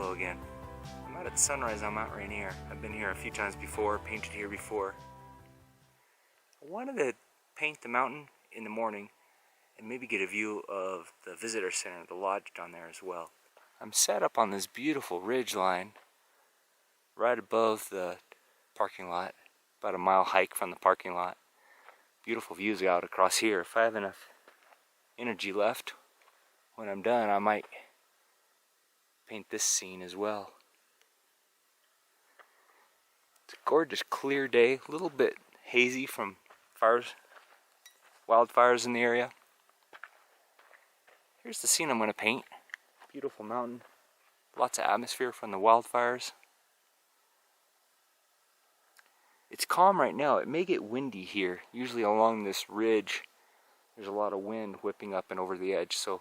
Hello again. I'm out at sunrise on Mount Rainier. I've been here a few times before, painted here before. I wanted to paint the mountain in the morning and maybe get a view of the visitor center, the lodge down there as well. I'm set up on this beautiful ridge line right above the parking lot, about a mile hike from the parking lot. Beautiful views out across here. If I have enough energy left when I'm done, I might paint this scene as well. It's a gorgeous clear day, a little bit hazy from wildfires in the area. Here's the scene I'm going to paint. Beautiful mountain, lots of atmosphere from the wildfires. It's calm right now. It may get windy here. Usually along this ridge there's a lot of wind whipping up and over the edge, so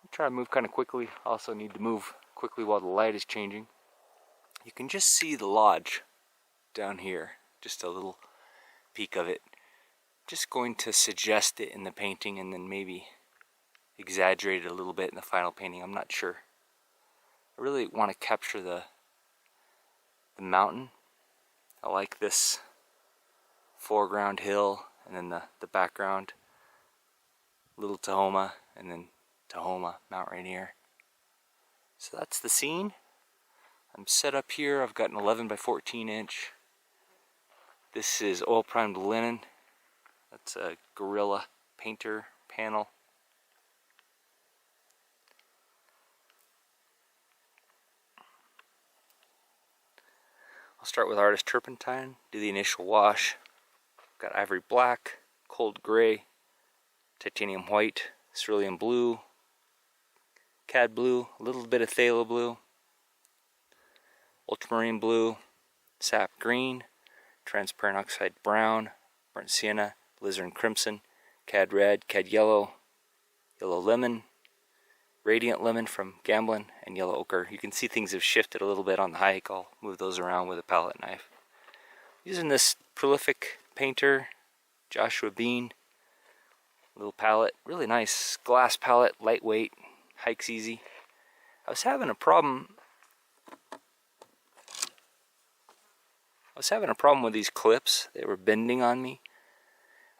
I'll try to move kind of quickly. Also need to move quickly while the light is changing. You can just see the lodge down here, just a little peek of it. Just going to suggest it in the painting and then maybe exaggerate it a little bit in the final painting. I'm not sure. I really want to capture the mountain. I like this foreground hill and then the background, little Tahoma, and then Tahoma, Mount Rainier. So that's the scene. I'm set up here. I've got an 11 by 14 inch. This is oil primed linen. That's a Gorilla Painter panel. I'll start with artist turpentine, do the initial wash. Got ivory black, cold gray, titanium white, cerulean blue, cad blue, a little bit of phthalo blue, ultramarine blue, sap green, transparent oxide brown, burnt sienna, alizarin crimson, cad red, cad yellow, yellow lemon, radiant lemon from Gamblin, and yellow ochre. You can see things have shifted a little bit on the hike. I'll move those around with a palette knife. Using this prolific painter, Joshua Bean, little palette, really nice glass palette, lightweight, hikes easy. I was having a problem with these clips. They were bending on me.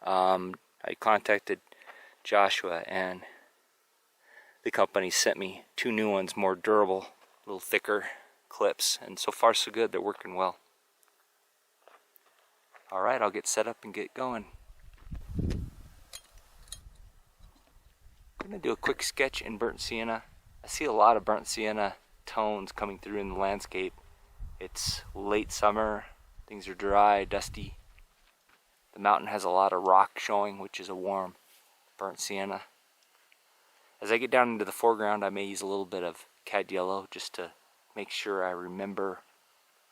I contacted Joshua and the company sent me 2 new ones, more durable, a little thicker clips, and so far so good. They're working well. Alright, I'll get set up and get going. I'm going to do a quick sketch in burnt sienna. I see a lot of burnt sienna tones coming through in the landscape. It's late summer, things are dry, dusty. The mountain has a lot of rock showing, which is a warm burnt sienna. As I get down into the foreground, I may use a little bit of cad yellow just to make sure I remember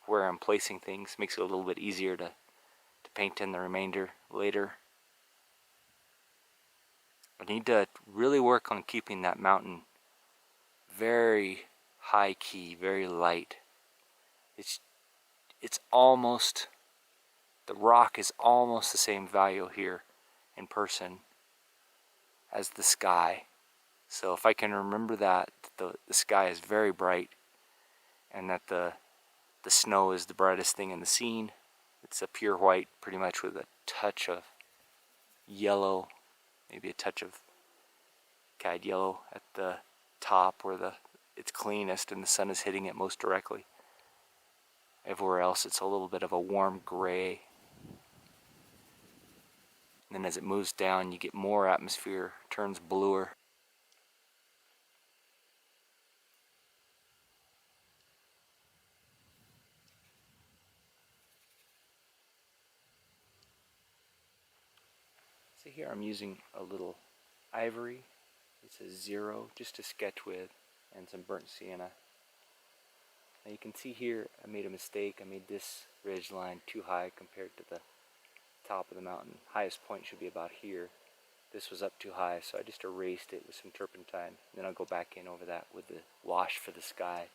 where I'm placing things. Makes it a little bit easier to paint in the remainder later. I need to really work on keeping that mountain very high key, very light. It's almost, the rock is almost the same value here in person as the sky. So if I can remember that the sky is very bright and that the snow is the brightest thing in the scene, it's a pure white pretty much with a touch of yellow, maybe a touch of cad yellow at the top where it's cleanest and the sun is hitting it most directly. Everywhere else it's a little bit of a warm gray. And then as it moves down you get more atmosphere, turns bluer. So here I'm using a little ivory. It's a 0 just to sketch with, and some burnt sienna. Now you can see here I made a mistake. I made this ridge line too high compared to the top of the mountain. Highest point should be about here. This was up too high, so I just erased it with some turpentine. Then I'll go back in over that with the wash for the sky.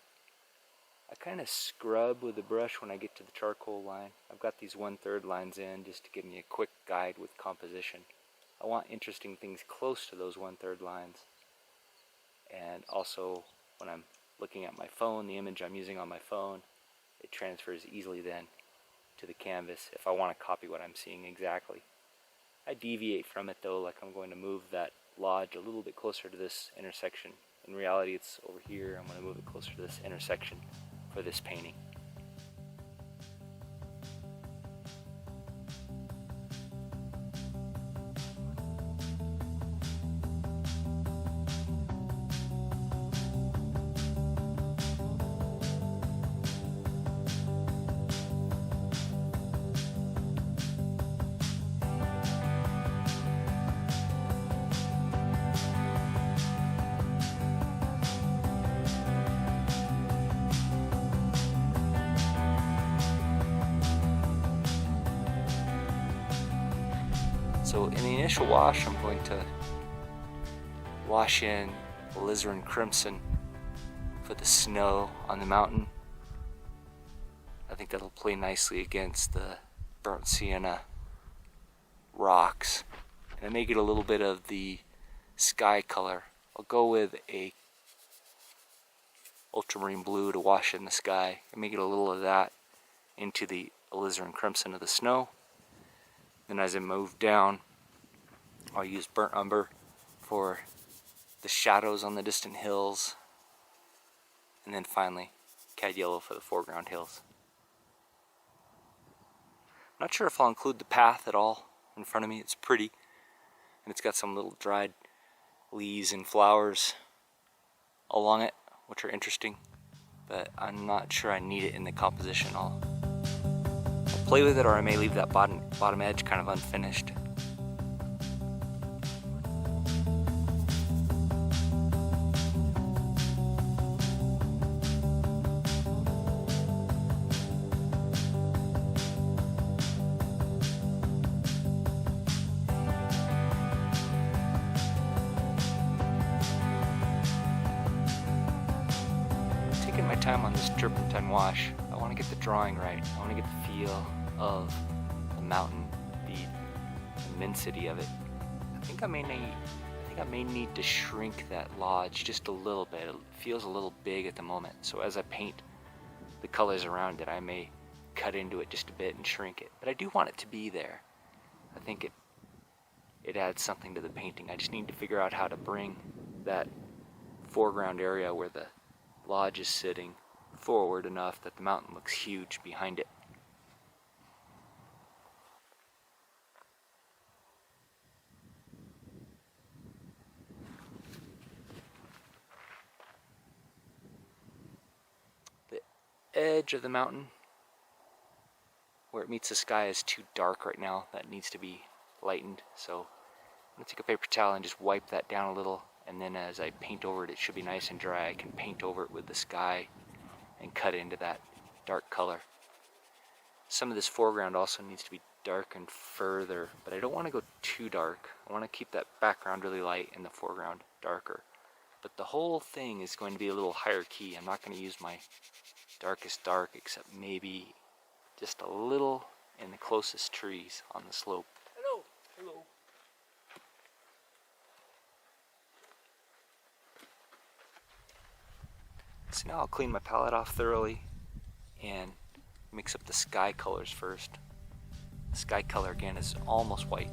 I kind of scrub with the brush when I get to the charcoal line. I've got these 1/3 lines in just to give me a quick guide with composition. I want interesting things close to those 1/3 lines. And also when I'm looking at my phone, the image I'm using on my phone, it transfers easily then to the canvas if I want to copy what I'm seeing exactly. I deviate from it though, like I'm going to move that lodge a little bit closer to this intersection. In reality it's over here. I'm going to move it closer to this intersection for this painting. So in the initial wash, I'm going to wash in alizarin crimson for the snow on the mountain. I think that'll play nicely against the burnt sienna rocks. And to make it a little bit of the sky color, I'll go with a ultramarine blue to wash in the sky and make it a little of that into the alizarin crimson of the snow. Then as I move down, I'll use burnt umber for the shadows on the distant hills. And then finally, cad yellow for the foreground hills. I'm not sure if I'll include the path at all in front of me. It's pretty, and it's got some little dried leaves and flowers along it, which are interesting, but I'm not sure I need it in the composition. I'll play with it, or I may leave that bottom edge kind of unfinished. Taking my time on this turpentine wash. I want to get the drawing right. I want to get the feel of the mountain, the immensity of it. I think I may need to shrink that lodge just a little bit. It feels a little big at the moment. So as I paint the colors around it, I may cut into it just a bit and shrink it. But I do want it to be there. I think it adds something to the painting. I just need to figure out how to bring that foreground area where the lodge is sitting forward enough that the mountain looks huge behind it. The edge of the mountain where it meets the sky is too dark right now. That needs to be lightened. So I'm going to take a paper towel and just wipe that down a little, and then as I paint over it, it should be nice and dry. I can paint over it with the sky and cut into that dark color. Some of this foreground also needs to be darkened further, but I don't want to go too dark. I want to keep that background really light and the foreground darker. But the whole thing is going to be a little higher key. I'm not going to use my darkest dark, except maybe just a little in the closest trees on the slope. Hello, hello. So now I'll clean my palette off thoroughly and mix up the sky colors first. The sky color again is almost white.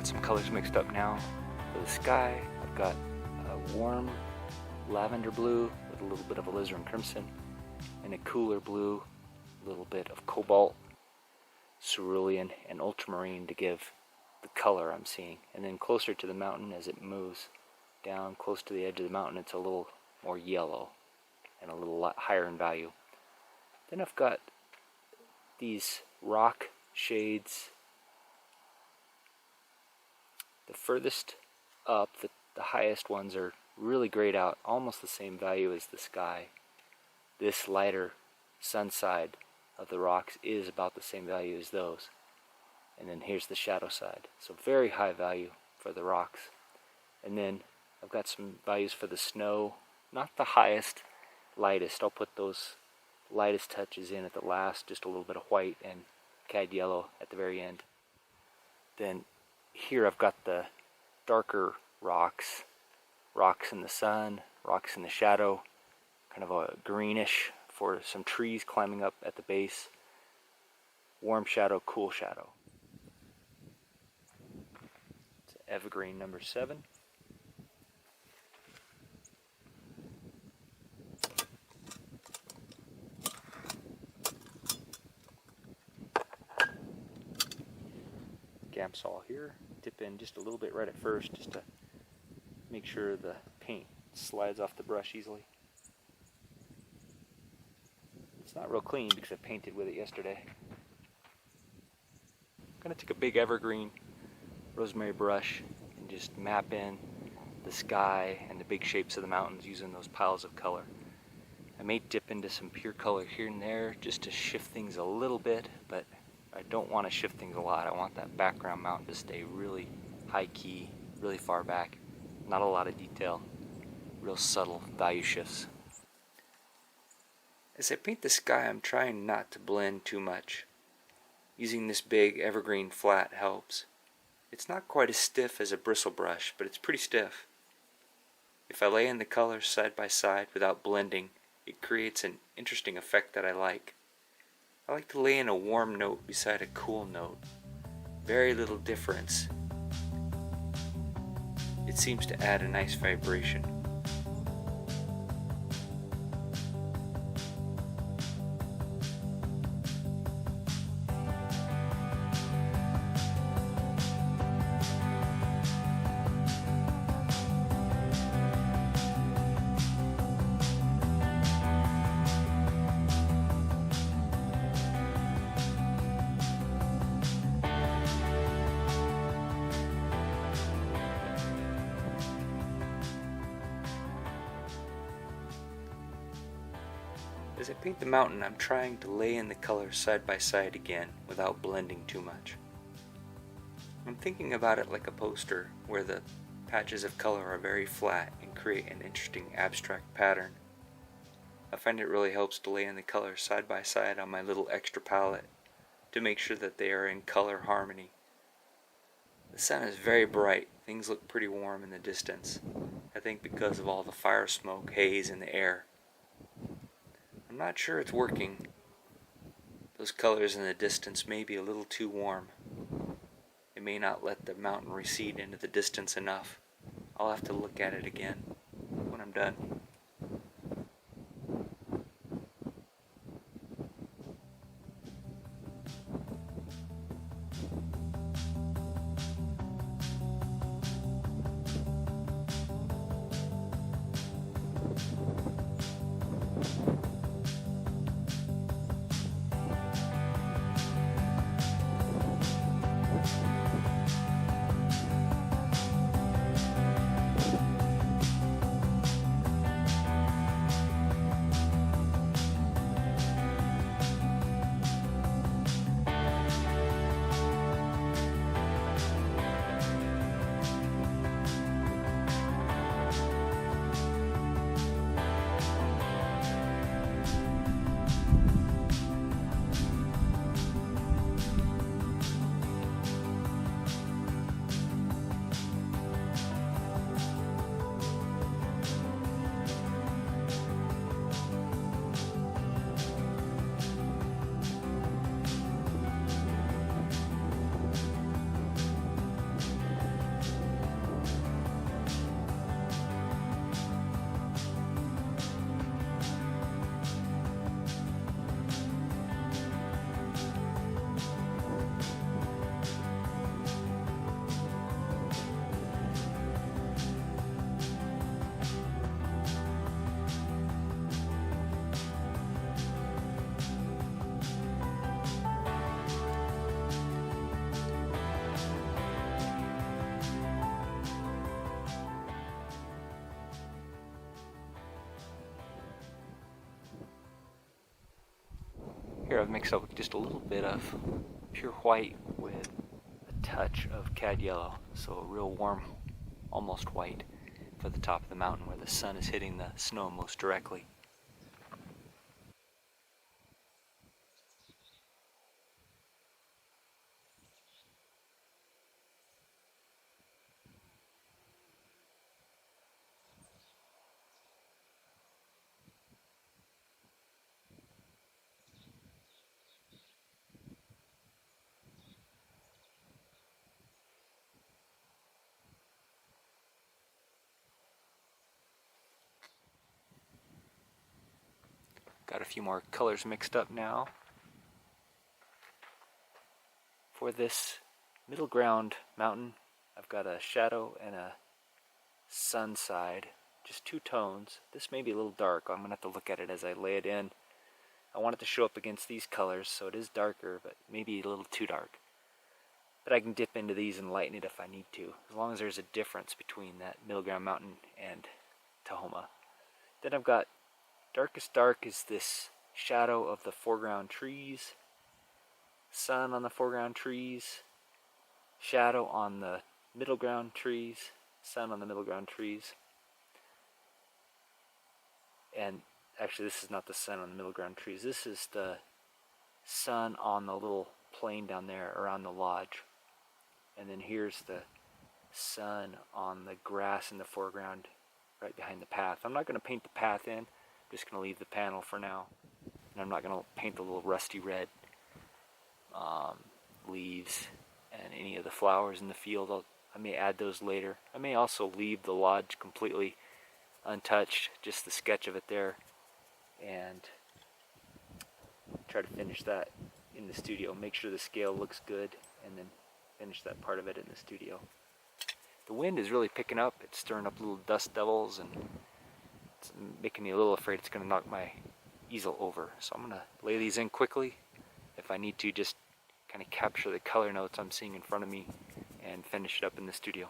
Some colors mixed up now. For the sky, I've got a warm lavender blue with a little bit of alizarin crimson, and a cooler blue, a little bit of cobalt, cerulean, and ultramarine to give the color I'm seeing. And then closer to the mountain, as it moves down close to the edge of the mountain, it's a little more yellow and a little higher in value. Then I've got these rock shades. The furthest up, the highest ones are really grayed out, almost the same value as the sky. This lighter sun side of the rocks is about the same value as those. And then here's the shadow side. So very high value for the rocks. And then I've got some values for the snow. Not the highest, lightest. I'll put those lightest touches in at the last, just a little bit of white and cad yellow at the very end. Then here I've got the darker rocks. Rocks in the sun, rocks in the shadow, kind of a greenish for some trees climbing up at the base. Warm shadow, cool shadow. It's evergreen number 7. Gamsol here. Dip in just a little bit right at first, just to make sure the paint slides off the brush easily. It's not real clean because I painted with it yesterday. I'm going to take a big evergreen rosemary brush and just map in the sky and the big shapes of the mountains using those piles of color. I may dip into some pure color here and there just to shift things a little bit, but I don't want to shift things a lot. I want that background mountain to stay really high key, really far back. Not a lot of detail, real subtle value shifts. As I paint the sky, I'm trying not to blend too much. Using this big evergreen flat helps. It's not quite as stiff as a bristle brush, but it's pretty stiff. If I lay in the colors side by side without blending, it creates an interesting effect that I like. I like to lay in a warm note beside a cool note. Very little difference. It seems to add a nice vibration. As I paint the mountain, I'm trying to lay in the colors side by side again without blending too much. I'm thinking about it like a poster where the patches of color are very flat and create an interesting abstract pattern. I find it really helps to lay in the colors side by side on my little extra palette to make sure that they are in color harmony. The sun is very bright. Things look pretty warm in the distance. I think because of all the fire smoke, haze in the air. I'm not sure it's working. Those colors in the distance may be a little too warm. It may not let the mountain recede into the distance enough. I'll have to look at it again when I'm done. Here I've mixed up just a little bit of pure white with a touch of cad yellow, so a real warm, almost white for the top of the mountain where the sun is hitting the snow most directly. Got a few more colors mixed up now. For this middle ground mountain, I've got a shadow and a sun side, just two tones. This may be a little dark. I'm going to have to look at it as I lay it in. I want it to show up against these colors, so it is darker, but maybe a little too dark. But I can dip into these and lighten it if I need to, as long as there's a difference between that middle ground mountain and Tahoma. Then I've got darkest dark is this shadow of the foreground trees, sun on the foreground trees, shadow on the middle ground trees, sun on the middle ground trees. And actually this is not the sun on the middle ground trees, this is the sun on the little plain down there around the lodge. And then here's the sun on the grass in the foreground right behind the path. I'm not going to paint the path in, I'm just going to leave the panel for now. And I'm not going to paint the little rusty red leaves and any of the flowers in the field. I may add those later. I may also leave the lodge completely untouched, just the sketch of it there, and try to finish that in the studio. Make sure the scale looks good, and then finish that part of it in the studio. The wind is really picking up. It's stirring up little dust devils, and it's making me a little afraid it's going to knock my easel over. So I'm going to lay these in quickly. If I need to, just kind of capture the color notes I'm seeing in front of me and finish it up in the studio.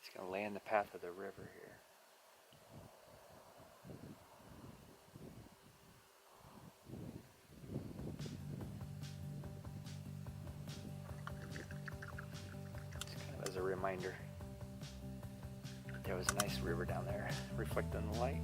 Just going to lay in the path of the river here. As a reminder, there was a nice river down there reflecting the light.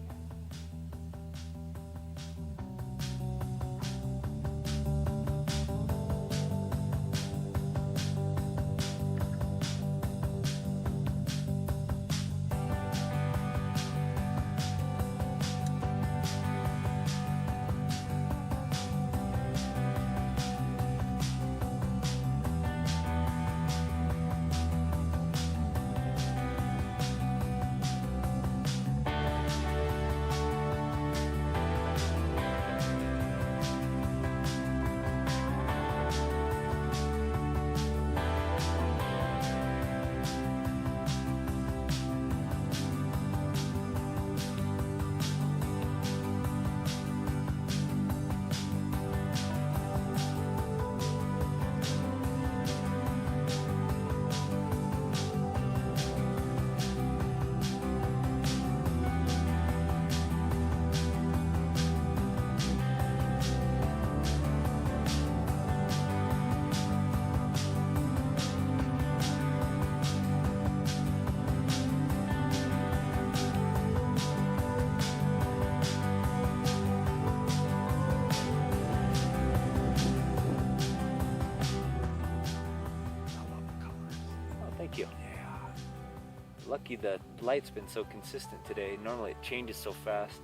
Lucky the light's been so consistent today. Normally it changes so fast.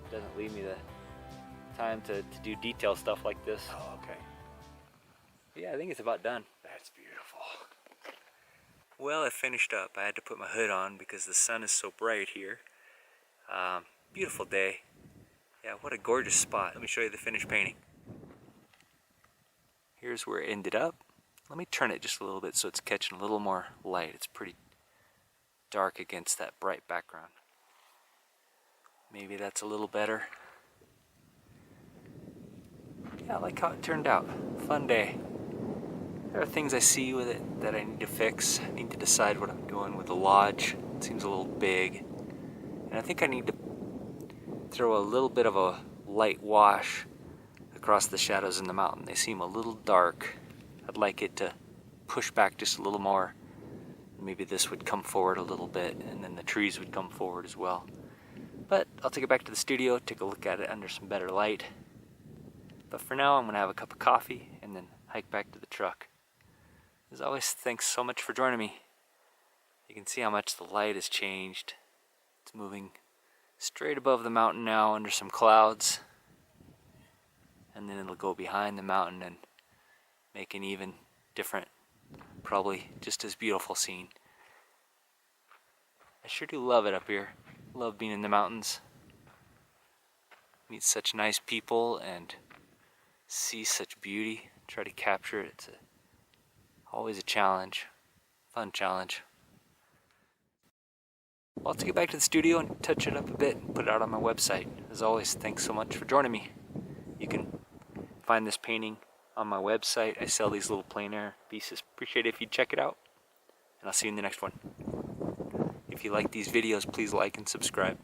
It doesn't leave me the time to do detail stuff like this. Oh, okay. But yeah, I think it's about done. That's beautiful. Well, I finished up. I had to put my hood on because the sun is so bright here. Beautiful day. Yeah, what a gorgeous spot. Let me show you the finished painting. Here's where it ended up. Let me turn it just a little bit so it's catching a little more light. It's pretty dark against that bright background. Maybe that's a little better. Yeah, I like how it turned out. Fun day. There are things I see with it that I need to fix. I need to decide what I'm doing with the lodge. It seems a little big. And I think I need to throw a little bit of a light wash across the shadows in the mountain. They seem a little dark. I'd like it to push back just a little more. Maybe this would come forward a little bit, and then the trees would come forward as well. But I'll take it back to the studio, take a look at it under some better light. But for now, I'm going to have a cup of coffee and then hike back to the truck. As always, thanks so much for joining me. You can see how much the light has changed. It's moving straight above the mountain now under some clouds. And then it'll go behind the mountain and make an even different, probably just as beautiful scene. I sure do love it up here. Love being in the mountains. Meet such nice people and see such beauty. Try to capture it. It's always a challenge. Fun challenge. Well, I'll take it back to the studio and touch it up a bit and put it out on my website. As always, thanks so much for joining me. You can find this painting on my website. I sell these little plein air pieces. Appreciate it if you check it out. And I'll see you in the next one. If you like these videos, please like and subscribe.